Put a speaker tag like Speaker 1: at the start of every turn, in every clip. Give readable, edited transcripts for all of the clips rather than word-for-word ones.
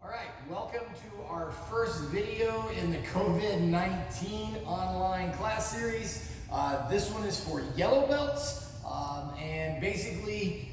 Speaker 1: All right, welcome to our first video in the COVID-19 online class series. This one is for yellow belts, and basically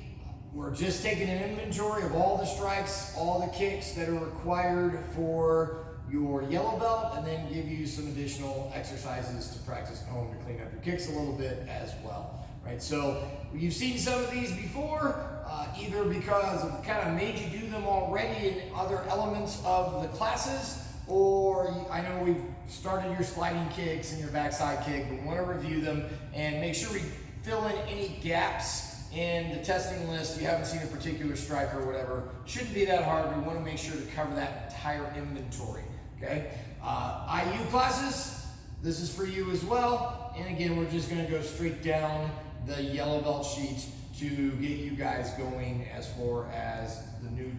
Speaker 1: we're just taking an inventory of all the strikes, all the kicks that are required for your yellow belt, and then give you some additional exercises to practice at home to clean up your kicks a little bit as well. Right, so you've seen some of these before, either because I've kind of made you do them already in other elements of the classes, or I know we've started your sliding kicks and your backside kick, but we want to review them and make sure we fill in any gaps in the testing list. If you haven't seen a particular strike or whatever, shouldn't be that hard. We want to make sure to cover that entire inventory. Okay, IU classes, this is for you as well. And again, we're just going to go straight down the yellow belt sheet to get you guys going as far as the new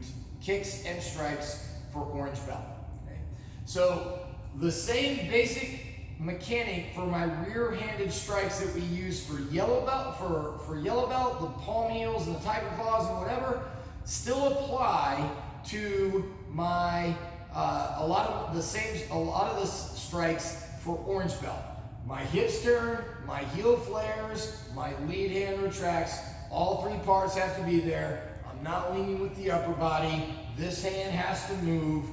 Speaker 1: kicks and strikes for orange belt. Okay? So the same basic mechanic for my rear-handed strikes that we use for yellow belt, for yellow belt, the palm heels and the tiger claws and whatever, still apply to my a lot of the strikes for orange belt. My hips turn, my heel flares, my lead hand retracts, all three parts have to be there. I'm not leaning with the upper body. This hand has to move,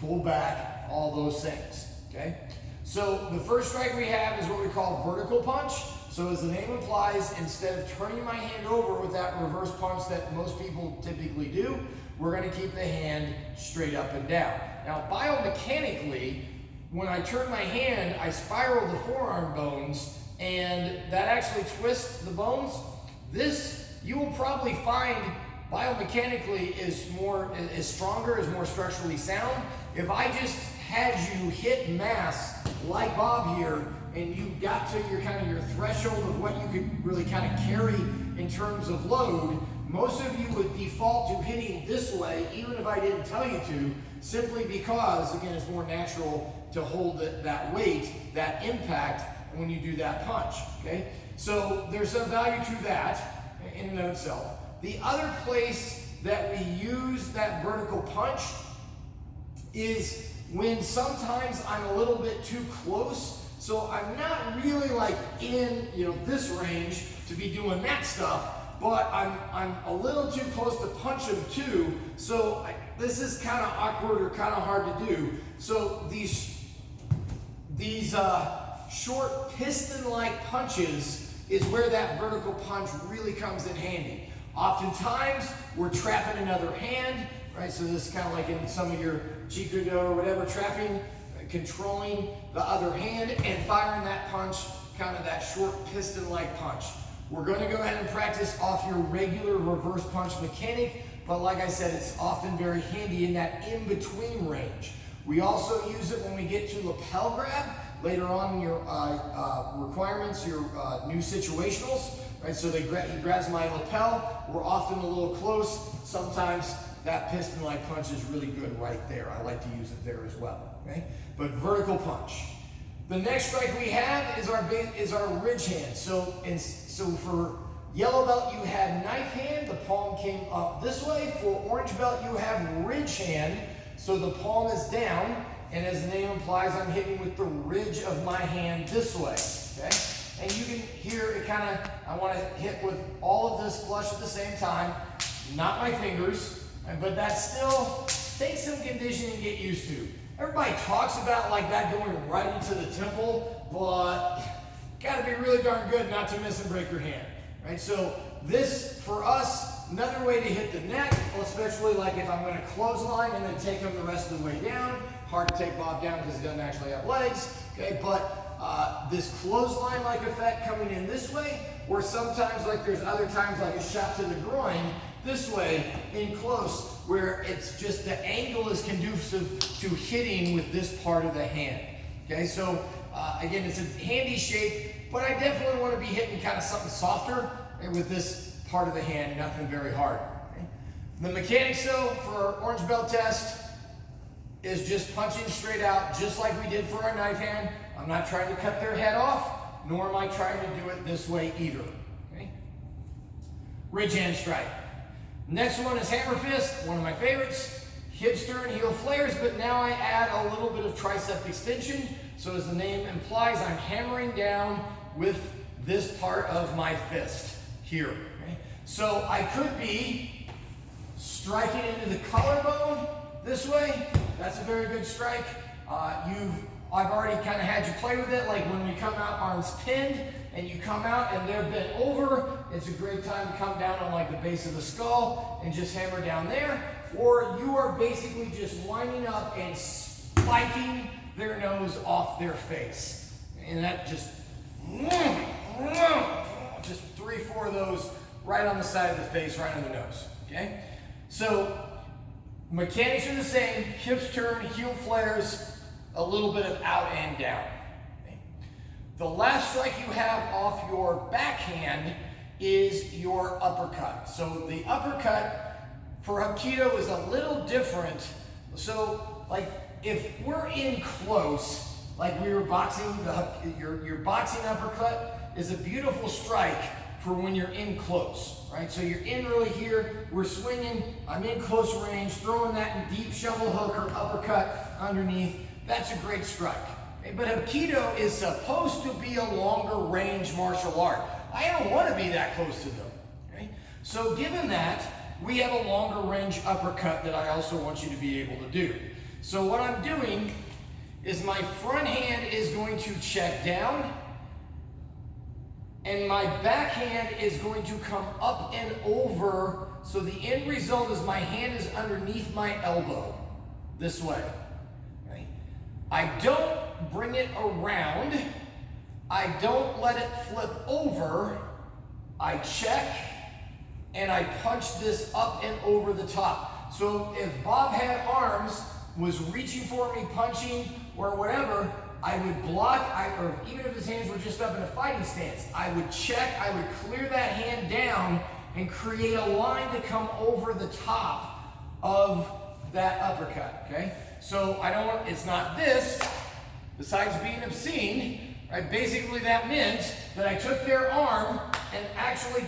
Speaker 1: pull back, all those things, okay? So the first strike we have is what we call vertical punch. So as the name implies, instead of turning my hand over with that reverse punch that most people typically do, we're gonna keep the hand straight up and down. Now, biomechanically, when I turn my hand, I spiral the forearm bones, and that actually twists the bones. This, you will probably find biomechanically is stronger, is more structurally sound. If I just had you hit mass like Bob here, and you got to your threshold of what you could really kind of carry in terms of load, most of you would default to hitting this way, even if I didn't tell you to, simply because, again, it's more natural to hold that weight, that impact, when you do that punch, okay? So there's some value to that in and of itself. The other place that we use that vertical punch is when sometimes I'm a little bit too close, so I'm not really like in this range to be doing that stuff, but I'm a little too close to punch him too, so this is kind of awkward or kind of hard to do. So these short piston-like punches is where that vertical punch really comes in handy. Oftentimes, we're trapping another hand, right? So this is kind of like in some of your Jeet Kune Do or whatever, trapping, controlling the other hand and firing that punch, kind of that short piston-like punch. We're going to go ahead and practice off your regular reverse punch mechanic, but like I said, it's often very handy in that in-between range. We also use it when we get to lapel grab later on in your requirements, your new situationals, right? So he grabs my lapel. We're often a little close. Sometimes that piston-like punch is really good right there. I like to use it there as well, okay? But vertical punch. The next strike we have is our ridge hand. So for yellow belt, you had knife hand. The palm came up this way. For orange belt, you have ridge hand. So the palm is down, and as the name implies, I'm hitting with the ridge of my hand this way, okay? And you can hear it I want to hit with all of this flush at the same time, not my fingers, but that still takes some conditioning to get used to. Everybody talks about like that going right into the temple, but got to be really darn good not to miss and break your hand, right? So this, for us, another way to hit the neck, especially like if I'm going to clothesline and then take him the rest of the way down. Hard to take Bob down because he doesn't actually have legs, okay? But this clothesline-like effect coming in this way, or sometimes like there's other times like a shot to the groin this way in close, where it's just the angle is conducive to hitting with this part of the hand, okay? So again, it's a handy shape, but I definitely want to be hitting kind of something softer with this part of the hand, nothing very hard. Okay? The mechanics though for our orange belt test is just punching straight out, just like we did for our knife hand. I'm not trying to cut their head off, nor am I trying to do it this way either. Okay? Ridge hand strike. Next one is hammer fist, one of my favorites. hips turn, heel flares, but now I add a little bit of tricep extension. So as the name implies, I'm hammering down with this part of my fist here. Okay? So I could be striking into the collarbone this way. That's a very good strike. I've already kind of had you play with it, like when we come out arms pinned and you come out and they're bent over, it's a great time to come down on like the base of the skull and just hammer down there. Or you are basically just winding up and spiking their nose off their face. And that just 3, 4 of those right on the side of the face, right on the nose, okay? So mechanics are the same, hips turn, heel flares, a little bit of out and down. Okay? The last strike you have off your backhand is your uppercut. So the uppercut for Hapkido is a little different. So like if we're in close, like we were boxing, your boxing uppercut is a beautiful strike for when you're in close, right? So you're in really here, we're swinging, I'm in close range, throwing that in deep shovel hook or uppercut underneath. That's a great strike. Okay? But Hapkido is supposed to be a longer range martial art. I don't want to be that close to them. Okay? So given that, we have a longer range uppercut that I also want you to be able to do. So what I'm doing is my front hand is going to check down, and my backhand is going to come up and over, so the end result is my hand is underneath my elbow, this way. Okay? I don't bring it around, I don't let it flip over, I check, and I punch this up and over the top. So if Bob had arms, was reaching for me, punching, or whatever, I would block, or even if his hands were just up in a fighting stance, I would check, I would clear that hand down and create a line to come over the top of that uppercut, okay? So I don't want, it's not this, besides being obscene, right? Basically that meant that I took their arm and actually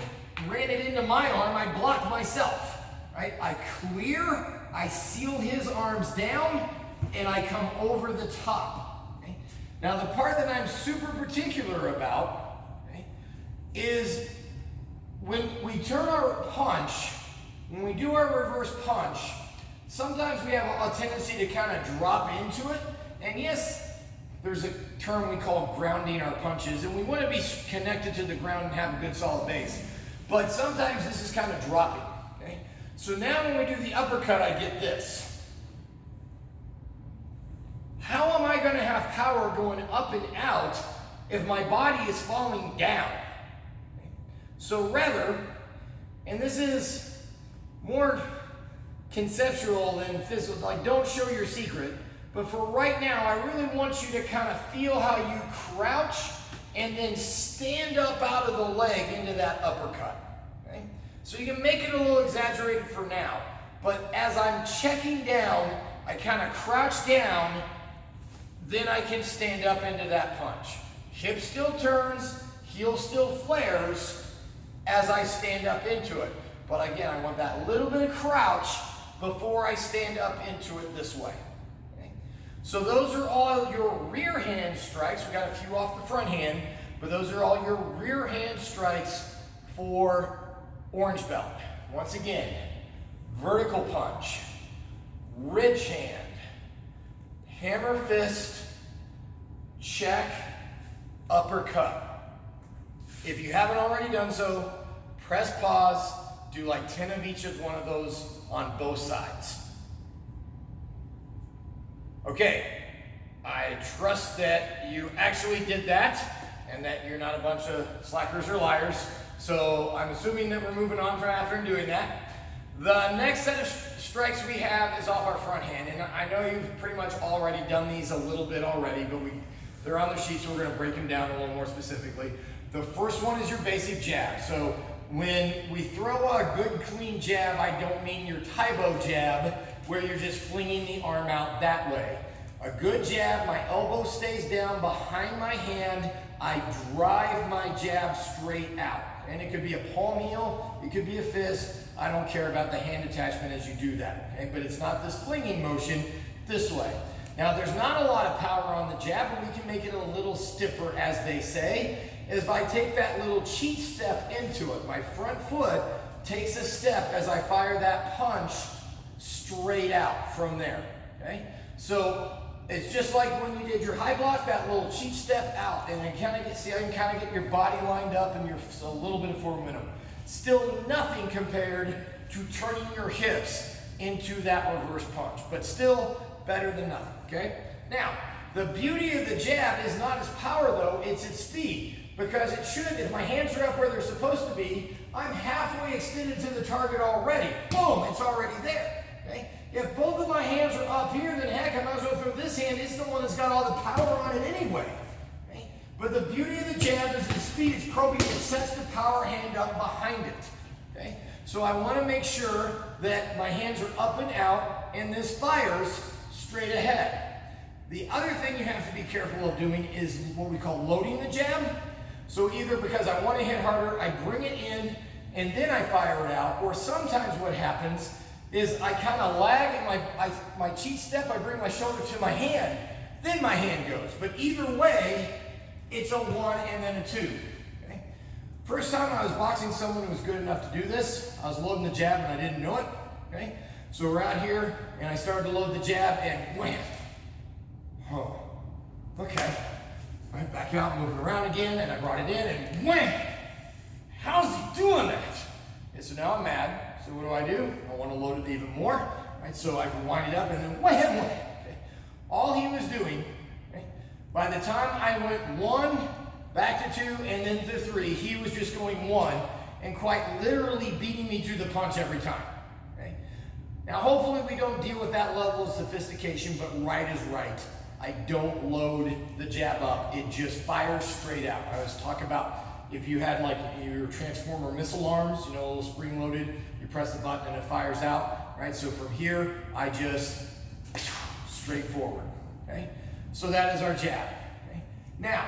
Speaker 1: ran it into my arm, I blocked myself, right? I clear, I seal his arms down, and I come over the top. Okay? Now the part that I'm super particular about, okay, is when we turn our punch, when we do our reverse punch, sometimes we have a tendency to kind of drop into it. And yes, there's a term we call grounding our punches, and we want to be connected to the ground and have a good solid base. But sometimes this is kind of dropping. Okay? So now when we do the uppercut, I get this. How am I going to have power going up and out if my body is falling down? So rather, and this is more conceptual than physical, like don't show your secret, but for right now, I really want you to kind of feel how you crouch and then stand up out of the leg into that uppercut. Okay? So you can make it a little exaggerated for now, but as I'm checking down, I kind of crouch down, then I can stand up into that punch. Hip still turns, heel still flares as I stand up into it. But again, I want that little bit of crouch before I stand up into it this way. Okay? So those are all your rear hand strikes. We got a few off the front hand, but those are all your rear hand strikes for orange belt. Once again, vertical punch, ridge hand, hammer fist, check, uppercut. If you haven't already done so, press pause, do like 10 of each of one of those on both sides. Okay, I trust that you actually did that and that you're not a bunch of slackers or liars. So I'm assuming that we're moving on from after doing that. The next set of strikes we have is off our front hand, and I know you've pretty much already done these a little bit already, but they're on the sheet, so we're going to break them down a little more specifically. The first one is your basic jab. So when we throw a good clean jab, I don't mean your Taibo jab, where you're just flinging the arm out that way. A good jab, my elbow stays down behind my hand, I drive my jab straight out. And it could be a palm heel, it could be a fist, I don't care about the hand attachment as you do that, okay? But it's not this flinging motion this way. Now, there's not a lot of power on the jab, but we can make it a little stiffer, as they say, is if I take that little cheat step into it. My front foot takes a step as I fire that punch straight out from there, okay? So it's just like when you did your high block, that little cheat step out, and you kind of get, see how you can kind of get your body lined up and a little bit of forward momentum. Still nothing compared to turning your hips into that reverse punch, but still better than nothing, okay? Now, the beauty of the jab is not its power though, it's its speed. Because it should, if my hands are up where they're supposed to be, I'm halfway extended to the target already. Boom, it's already there, okay? If both of my hands are up here, then heck, I might as well throw this hand. It's the one that's got all the power on it anyway, okay? But the beauty of the jab is the speed, it's probing, it sets the power hand up behind it, okay? So I want to make sure that my hands are up and out, and this fires straight ahead. The other thing you have to be careful of doing is what we call loading the jab. So either because I want to hit harder, I bring it in and then I fire it out, or sometimes what happens is I kind of lag and my cheat step, I bring my shoulder to my hand, then my hand goes. But either way, it's a 1 and then a 2. Okay? First time I was boxing someone who was good enough to do this, I was loading the jab and I didn't know it. Okay? So we're out here and I started to load the jab and wham. Oh, okay. Right, back out, moving around again, and I brought it in, and wham! How's he doing that? Okay, so now I'm mad. So what do? I want to load it even more. Right, so I rewind it up, and then wham, wham. Okay. All he was doing, okay, by the time I went 1, back to 2, and then to 3, he was just going 1, and quite literally beating me to the punch every time. Okay? Now, hopefully we don't deal with that level of sophistication, but right is right. I don't load the jab up. It just fires straight out. I was talking about if you had like your transformer missile arms, you know, a little spring loaded, you press the button and it fires out, right? So from here, I just straight forward, okay? So that is our jab, okay? Now,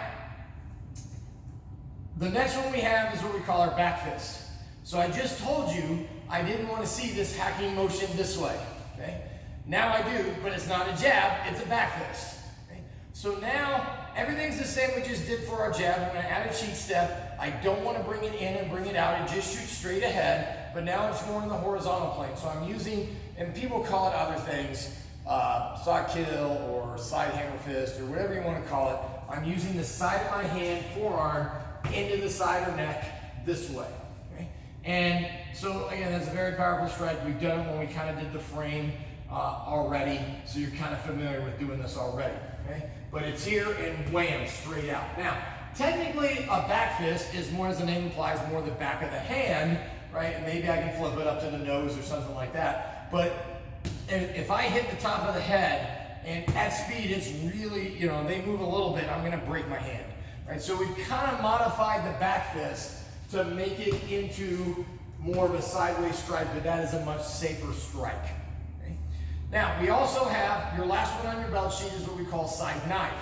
Speaker 1: the next one we have is what we call our back fist. So I just told you I didn't want to see this hacking motion this way, okay? Now I do, but it's not a jab, it's a back fist. Okay? So now, everything's the same we just did for our jab. I'm going to add a cheat step. I don't want to bring it in and bring it out. It just shoots straight ahead, but now it's more in the horizontal plane. So I'm using, and people call it other things, sock kill or side hammer fist or whatever you want to call it. I'm using the side of my hand, forearm, into the side or neck this way. Okay? And so again, that's a very powerful strike. We've done it when we kind of did the frame already, so you're kind of familiar with doing this already, okay? But it's here and wham, straight out. Now, technically a back fist is more, as the name implies, more the back of the hand, right? And maybe I can flip it up to the nose or something like that. But if I hit the top of the head and at speed it's really, you know, they move a little bit, I'm gonna break my hand, right? So we've kind of modified the back fist to make it into more of a sideways strike, but that is a much safer strike. Now, we also have, your last one on your belt sheet is what we call side knife,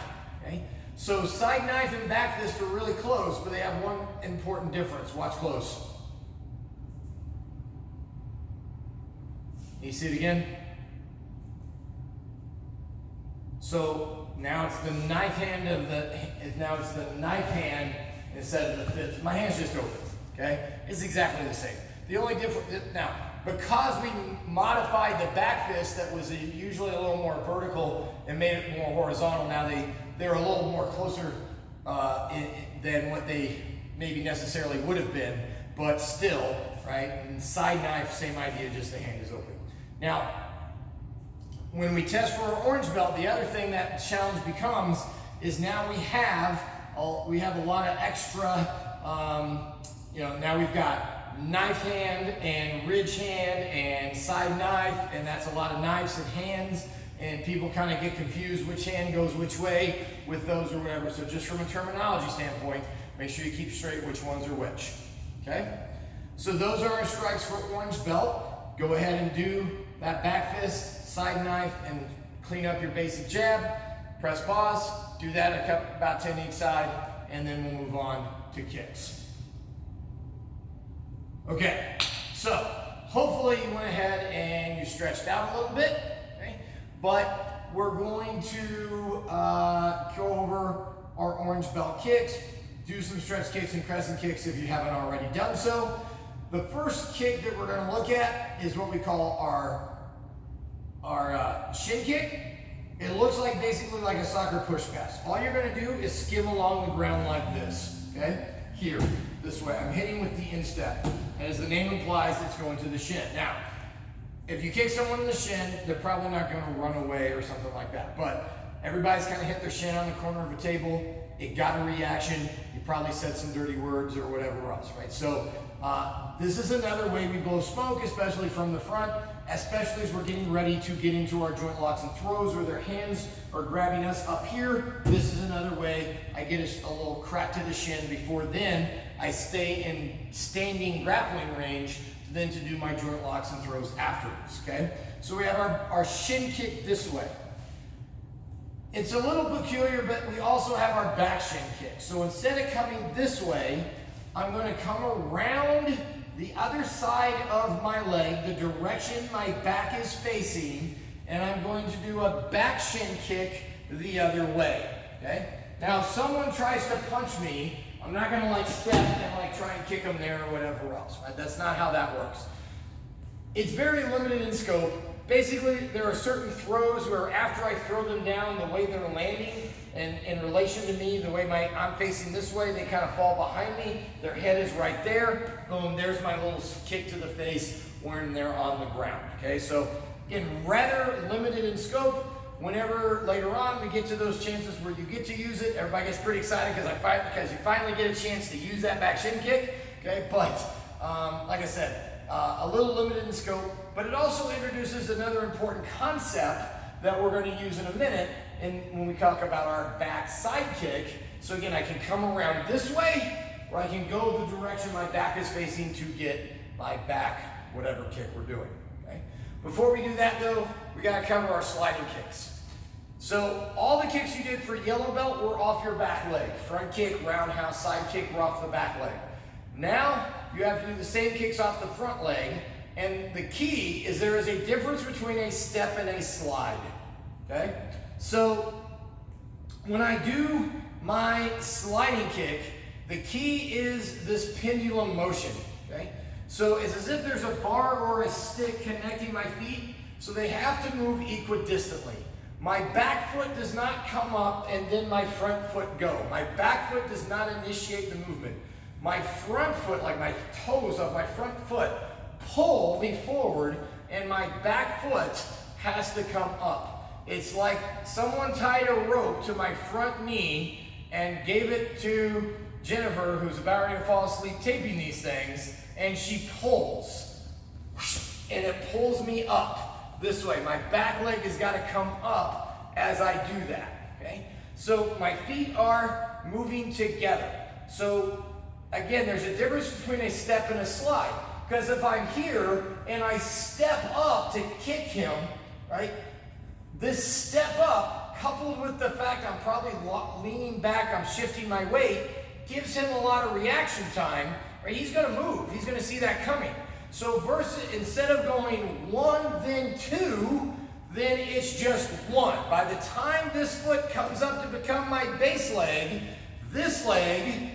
Speaker 1: okay? So side knife and back fist are really close, but they have one important difference. Watch close. You see it again? So now it's the knife hand of knife hand instead of the fist. My hand's just open, okay? It's exactly the same. The only difference, now, because we modified the back fist that was usually a little more vertical and made it more horizontal, now they're a little more closer than what they maybe necessarily would have been, but still, right? And side knife, same idea, just the hand is open. Now, when we test for our orange belt, the other thing that challenge becomes is now we have a lot of extra, you know, now we've got knife hand and ridge hand and side knife, and that's a lot of knives and hands, and people kind of get confused which hand goes which way with those or whatever. So just from a terminology standpoint, make sure you keep straight which ones are which, okay? So those are our strikes for orange belt. Go ahead and do that back fist, side knife, and clean up your basic jab. Press pause, do that about 10 each side, and then we'll move on to kicks. Okay, so hopefully you went ahead and you stretched out a little bit, okay? But we're going to go over our orange belt kicks, do some stretch kicks and crescent kicks if you haven't already done so. The first kick that we're going to look at is what we call our shin kick. It looks like basically like a soccer push pass. All you're going to do is skim along the ground like this, okay? Here, this way. I'm hitting with the instep. And as the name implies, it's going to the shin. Now, if you kick someone in the shin, they're probably not going to run away or something like that. But everybody's kind of hit their shin on the corner of a table. It got a reaction. You probably said some dirty words or whatever else, right? So this is another way we blow smoke, especially from the front, especially as we're getting ready to get into our joint locks and throws where their hands are grabbing us up here. This is another way I get a little crack to the shin before then I stay in standing grappling range then to do my joint locks and throws afterwards, okay? So we have our shin kick this way. It's a little peculiar, but we also have our back shin kick. So instead of coming this way, I'm going to come around the other side of my leg, the direction my back is facing, and I'm going to do a back shin kick the other way, okay? Now, if someone tries to punch me, I'm not going to like step and like try and kick them there or whatever else, right? That's not how that works. It's very limited in scope. Basically, there are certain throws where after I throw them down, the way they're landing, and in relation to me, the way I'm facing this way, they kind of fall behind me. Their head is right there. Boom, there's my little kick to the face when they're on the ground, okay? So, again, rather limited in scope. Whenever later on we get to those chances where you get to use it, everybody gets pretty excited because you finally get a chance to use that back shin kick, okay? But, like I said, a little limited in scope, but it also introduces another important concept that we're going to use in a minute when we talk about our back side kick. So again, I can come around this way, or I can go the direction my back is facing to get my back, whatever kick we're doing, okay? Before we do that though, we got to cover our sliding kicks. So all the kicks you did for yellow belt were off your back leg. Front kick, roundhouse, side kick were off the back leg. Now, you have to do the same kicks off the front leg, and the key is there is a difference between a step and a slide, okay? So, when I do my sliding kick, the key is this pendulum motion, okay? So, it's as if there's a bar or a stick connecting my feet, so they have to move equidistantly. My back foot does not come up and then my front foot go. My back foot does not initiate the movement. My front foot, like my toes of my front foot, pull me forward, and my back foot has to come up. It's like someone tied a rope to my front knee and gave it to Jennifer, who's about ready to fall asleep taping these things, and she pulls. And it pulls me up this way. My back leg has got to come up as I do that, okay? So my feet are moving together. So again, there's a difference between a step and a slide. Because if I'm here and I step up to kick him, right, this step up, coupled with the fact I'm probably leaning back, I'm shifting my weight, gives him a lot of reaction time, right? He's going to move. He's going to see that coming. So instead of going one, then two, then it's just one. By the time this foot comes up to become my base leg, this leg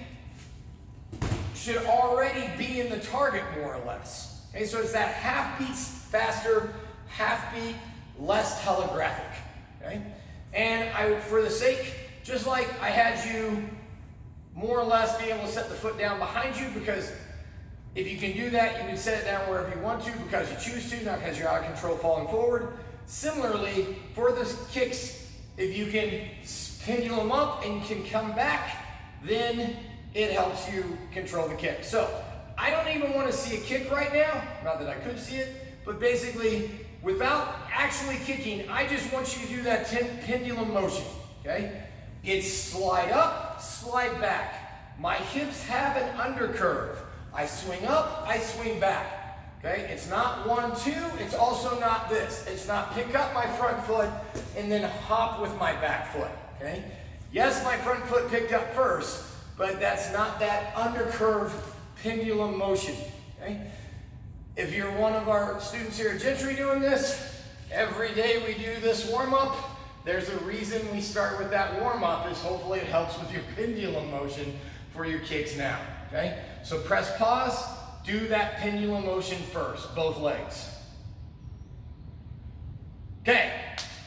Speaker 1: should already be in the target more or less. Okay, so it's that half beat faster, half beat less telegraphic. Okay, and for the sake, just like I had you more or less be able to set the foot down behind you, because if you can do that, you can set it down wherever you want to because you choose to, not because you're out of control falling forward. Similarly, for the kicks, if you can pendulum up and you can come back, then it helps you control the kick. So, I don't even want to see a kick right now, not that I could see it, but basically, without actually kicking, I just want you to do that pendulum motion, okay? It's slide up, slide back. My hips have an undercurve. I swing up, I swing back, okay? It's not 1, 2, it's also not this. It's not pick up my front foot and then hop with my back foot, okay? Yes, my front foot picked up first, but that's not that undercurve pendulum motion, okay? If you're one of our students here at Gentry doing this, every day we do this warm-up. There's a reason we start with that warm-up, is hopefully it helps with your pendulum motion for your kicks now, okay? So press pause, do that pendulum motion first, both legs. Okay,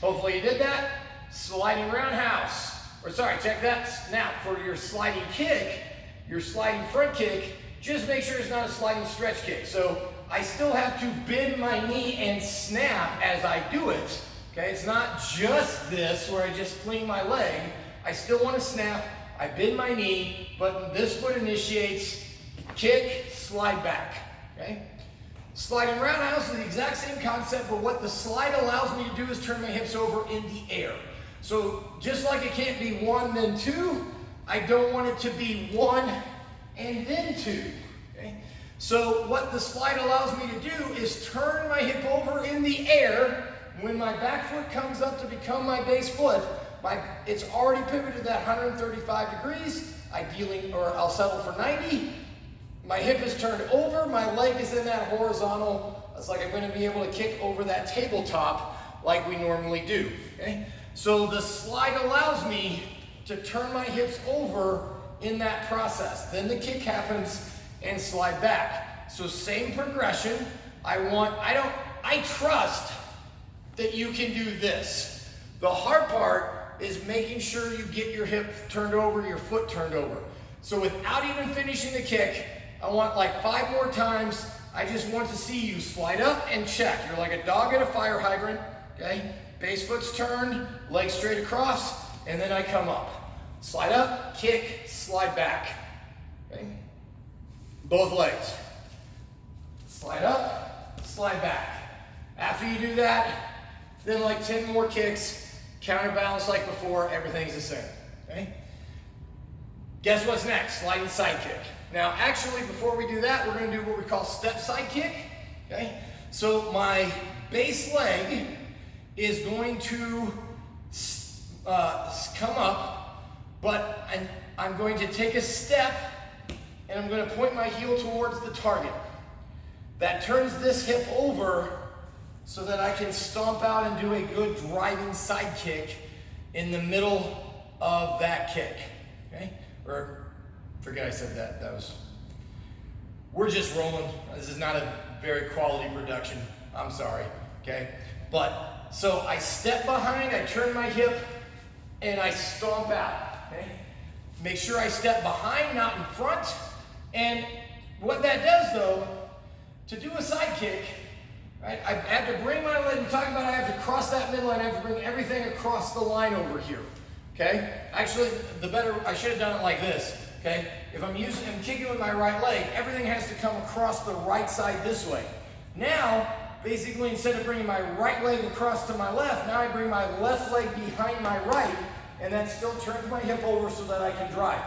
Speaker 1: hopefully you did that. Sliding roundhouse, or sorry, check that. Now, for your sliding kick, your sliding front kick, just make sure it's not a sliding stretch kick. So I still have to bend my knee and snap as I do it. Okay, it's not just this where I just fling my leg. I still want to snap, I bend my knee, but this foot initiates kick, slide back, okay? Sliding roundhouse is the exact same concept, but what the slide allows me to do is turn my hips over in the air. So just like it can't be one, then two, I don't want it to be one and then two, okay? So what the slide allows me to do is turn my hip over in the air. When my back foot comes up to become my base foot, it's already pivoted that 135 degrees, ideally, or I'll settle for 90. My hip is turned over, my leg is in that horizontal. It's like I'm going to be able to kick over that tabletop like we normally do, okay? So the slide allows me to turn my hips over in that process. Then the kick happens and slide back. So same progression. I trust that you can do this. The hard part is making sure you get your hip turned over, your foot turned over. So without even finishing the kick, I want like 5 more times. I just want to see you slide up and check. You're like a dog at a fire hydrant, okay? Base foot's turned, leg straight across, and then I come up. Slide up, kick, slide back, okay? Both legs. Slide up, slide back. After you do that, then like 10 more kicks, counterbalance like before, everything's the same, okay? Guess what's next? Sliding side kick. Now, actually, before we do that, we're gonna do what we call step side kick, okay? So my base leg is going to come up, but I'm going to take a step and I'm gonna point my heel towards the target. That turns this hip over so that I can stomp out and do a good driving side kick in the middle of that kick, okay? Or, forget I said that, we're just rolling. This is not a very quality production, I'm sorry, okay? But, so I step behind, I turn my hip, and I stomp out, okay? Make sure I step behind, not in front. And what that does though, to do a side kick, right, I have to bring my leg, we talked about I have to cross that midline, I have to bring everything across the line over here, okay? Actually, I should have done it like this, okay? If I'm kicking with my right leg, everything has to come across the right side this way. Now, basically, instead of bringing my right leg across to my left, now I bring my left leg behind my right, and that still turns my hip over so that I can drive.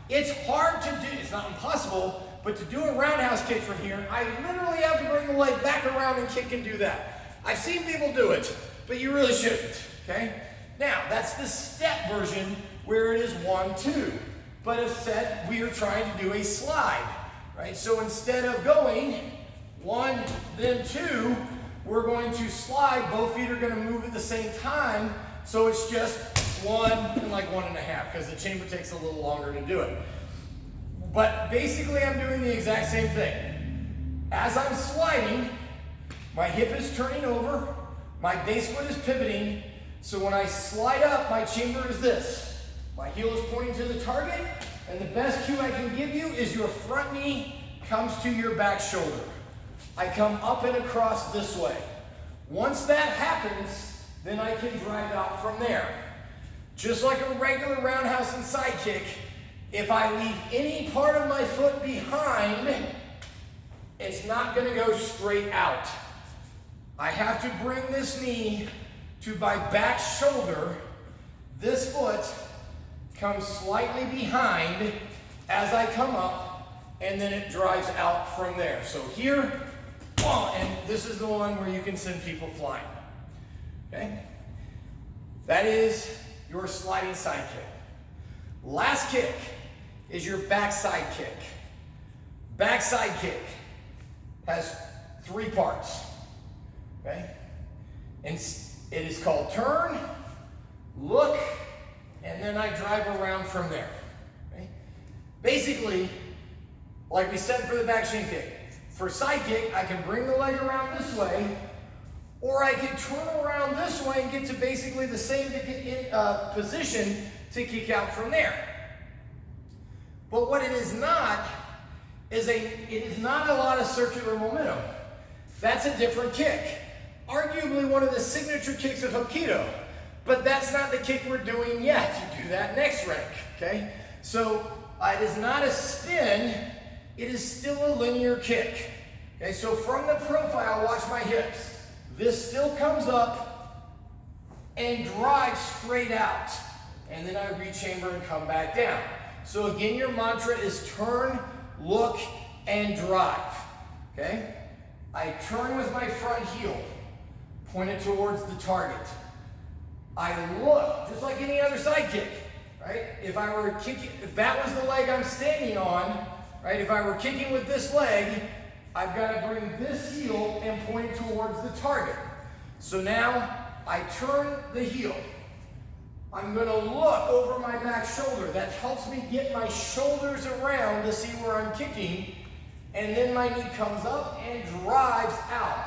Speaker 1: It's hard to do, it's not impossible, but to do a roundhouse kick from here, I literally have to bring the leg back around and kick and do that. I've seen people do it, but you really shouldn't, okay? Now, that's the step version where it is 1, 2. But as said, we are trying to do a slide, right? So instead of going 1, then 2, we're going to slide. Both feet are going to move at the same time. So it's just 1 and like 1.5, because the chamber takes a little longer to do it. But basically, I'm doing the exact same thing. As I'm sliding, my hip is turning over, my base foot is pivoting. So when I slide up, my chamber is this. My heel is pointing to the target, and the best cue I can give you is your front knee comes to your back shoulder. I come up and across this way. Once that happens, then I can drive out from there. Just like a regular roundhouse and side kick, if I leave any part of my foot behind, it's not going to go straight out. I have to bring this knee to my back shoulder. This foot comes slightly behind as I come up, and then it drives out from there. So here, and this is the one where you can send people flying, okay? That is your sliding side kick. Last kick is your backside kick. Backside kick has 3 parts, okay? And it is called turn, look, and then I drive around from there, okay? Basically, like we said for the back shin kick, for side kick, I can bring the leg around this way, or I can turn around this way and get to basically the same position to kick out from there. But what it is not is it is not a lot of circular momentum. That's a different kick. Arguably one of the signature kicks of Hapkido, but that's not the kick we're doing yet. You do that next rank, okay? So it is not a spin, it is still a linear kick. Okay, so from the profile, watch my hips. This still comes up and drives straight out. And then I rechamber and come back down. So again, your mantra is turn, look, and drive, okay? I turn with my front heel, pointed towards the target. I look, just like any other side kick, right? If I were kicking, if that was the leg I'm standing on, right? If I were kicking with this leg, I've got to bring this heel and point it towards the target. So now I turn the heel. I'm going to look over my back shoulder. That helps me get my shoulders around to see where I'm kicking. And then my knee comes up and drives out.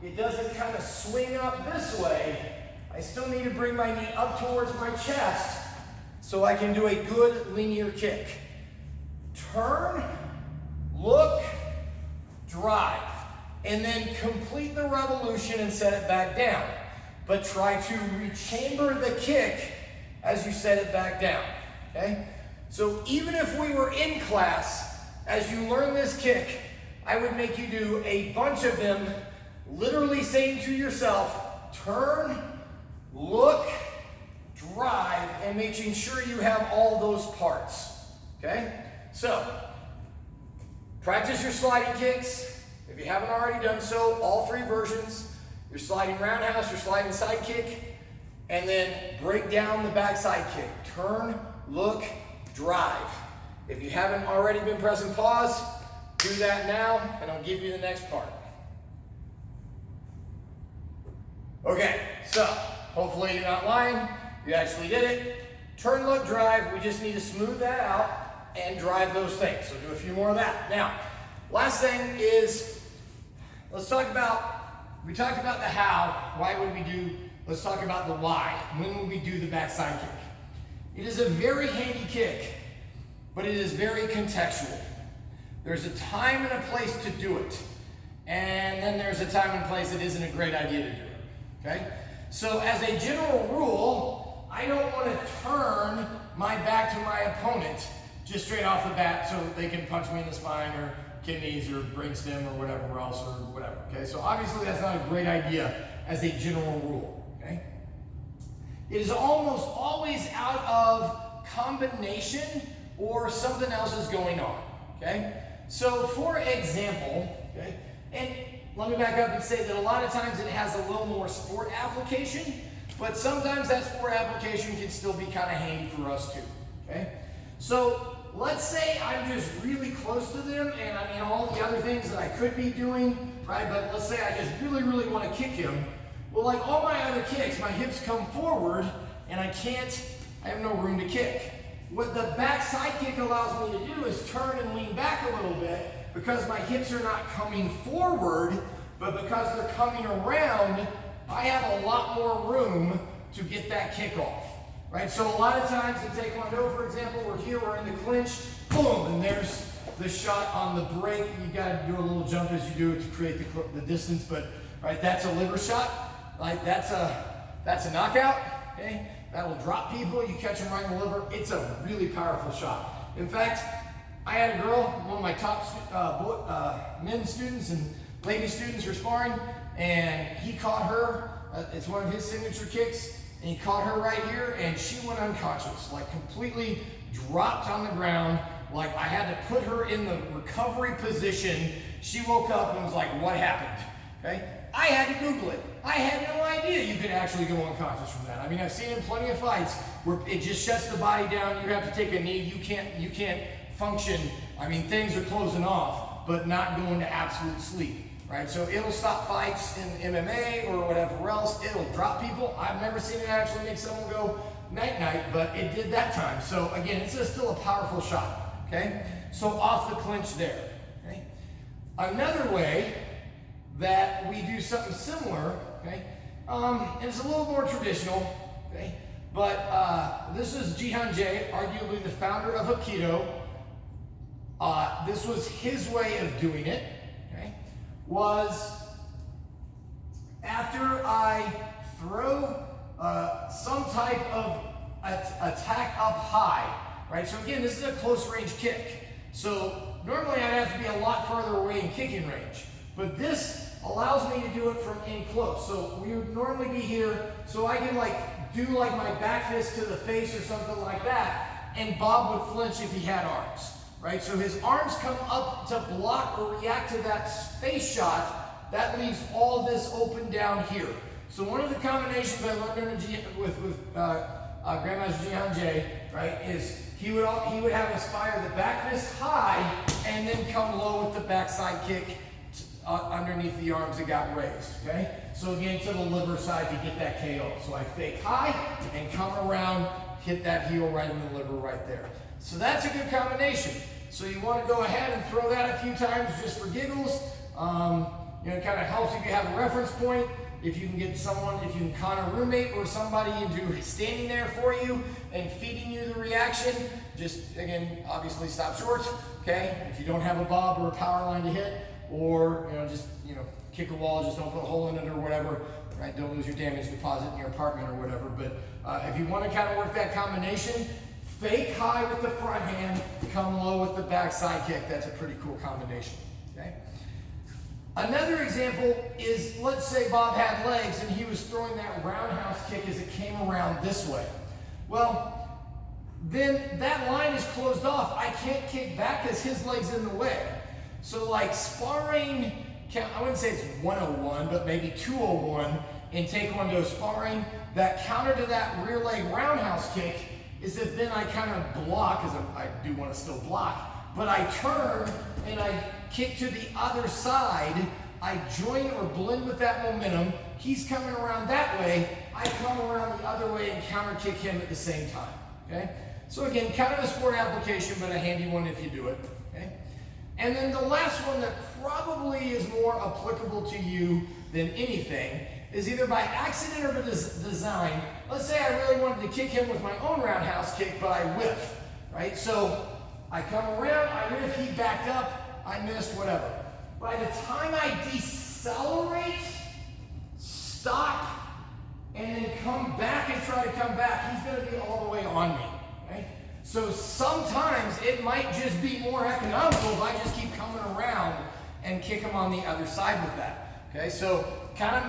Speaker 1: It doesn't kind of swing up this way. I still need to bring my knee up towards my chest so I can do a good linear kick. Turn, look, drive. And then complete the revolution and set it back down. But try to rechamber the kick as you set it back down, okay? So even if we were in class, as you learn this kick, I would make you do a bunch of them, literally saying to yourself, turn, look, drive, and making sure you have all those parts, okay? So, practice your sliding kicks. If you haven't already done so, all 3 versions. Your sliding roundhouse, your sliding side kick, and then break down the back side kick. Turn, look, drive. If you haven't already been pressing pause, do that now, and I'll give you the next part. Okay, so hopefully you're not lying. You actually did it. Turn, look, drive. We just need to smooth that out and drive those things. So do a few more of that. Now, last thing is, let's talk about, we talked about the how, why would we do, let's talk about the why. When would we do the backside kick? It is a very handy kick, but it is very contextual. There's a time and a place to do it. And then there's a time and place it isn't a great idea to do it, okay? So as a general rule, I don't want to turn my back to my opponent just straight off the bat so they can punch me in the spine or kidneys or brainstem or whatever else or whatever, okay? So obviously that's not a great idea as a general rule, okay? It is almost always out of combination or something else is going on, okay? So for example, okay, and let me back up and say that a lot of times it has a little more sport application, but sometimes that sport application can still be kind of handy for us too, okay? So let's say I'm just really close to them and I mean all the other things that I could be doing, right? But let's say I just really, really want to kick him. Well, like all my other kicks, my hips come forward and I have no room to kick. What the backside kick allows me to do is turn and lean back a little bit because my hips are not coming forward, but because they're coming around, I have a lot more room to get that kick off. Right, so a lot of times in Taekwondo, for example, we're here, we're in the clinch, boom, and there's the shot on the break. You got to do a little jump as you do it to create the distance, but right, that's a liver shot. Right, that's a knockout. Okay, that will drop people. You catch them right in the liver. It's a really powerful shot. In fact, I had a girl, one of my top men students and lady students were sparring, and he caught her. It's one of his signature kicks. And he caught her right here, and she went unconscious, like completely dropped on the ground. Like I had to put her in the recovery position. She woke up and was like, what happened? Okay? I had to Google it. I had no idea you could actually go unconscious from that. I mean, I've seen in plenty of fights where it just shuts the body down. You have to take a knee. You can't function. I mean, things are closing off, but not going to absolute sleep. right? So it'll stop fights in MMA or whatever else. It'll drop people. I've never seen it actually make someone go night-night, but it did that time. So again, it's still a powerful shot, okay? So off the clinch there, okay? Another way that we do something similar, okay? And it's a little more traditional, okay? But this is Jihan Jay, arguably the founder of Hapkido. This was his way of doing it, okay? Was after I throw some type of attack up high, right? So again, this is a close range kick. So normally I'd have to be a lot further away in kicking range, but this allows me to do it from in close. So we would normally be here, so I can do my back fist to the face or something like that, and Bob would flinch if he had arms, right? So his arms come up to block or react to that face shot. That leaves all this open down here. So one of the combinations I learned with Grandmaster Jihan Jay, right, is he would have us fire the back fist high and then come low with the backside kick underneath the arms that got raised, okay? So again, to the liver side to get that KO. So I fake high and come around, hit that heel right in the liver right there. So that's a good combination. So you want to go ahead and throw that a few times just for giggles. It kind of helps if you have a reference point. If you can get someone, if you can con a roommate or somebody into standing there for you and feeding you the reaction, just again, obviously stop short, okay? If you don't have a bob or a power line to hit, or just kick a wall, just don't put a hole in it or whatever, right? Don't lose your damage deposit in your apartment or whatever. But if you want to kind of work that combination, fake high with the front hand, come low with the backside kick. That's a pretty cool combination, okay? Another example is, let's say Bob had legs and he was throwing that roundhouse kick as it came around this way. Well, then that line is closed off. I can't kick back because his leg's in the way. So like sparring, I wouldn't say it's 101, but maybe 201 in Taekwondo sparring, that counter to that rear leg roundhouse kick is that then I kind of block, because I do want to still block, but I turn and I kick to the other side. I join or blend with that momentum. He's coming around that way. I come around the other way and counter kick him at the same time, okay? So again, kind of a sport application, but a handy one if you do it, okay? And then the last one that probably is more applicable to you than anything is either by accident or by design. Let's say I really wanted to kick him with my own roundhouse kick, but I whiff, right? So I come around, I whiff, he backed up, I missed, whatever. By the time I decelerate, stop, and then come back and try to come back, he's gonna be all the way on me, right? So sometimes it might just be more economical if I just keep coming around and kick him on the other side with that, okay? So kind of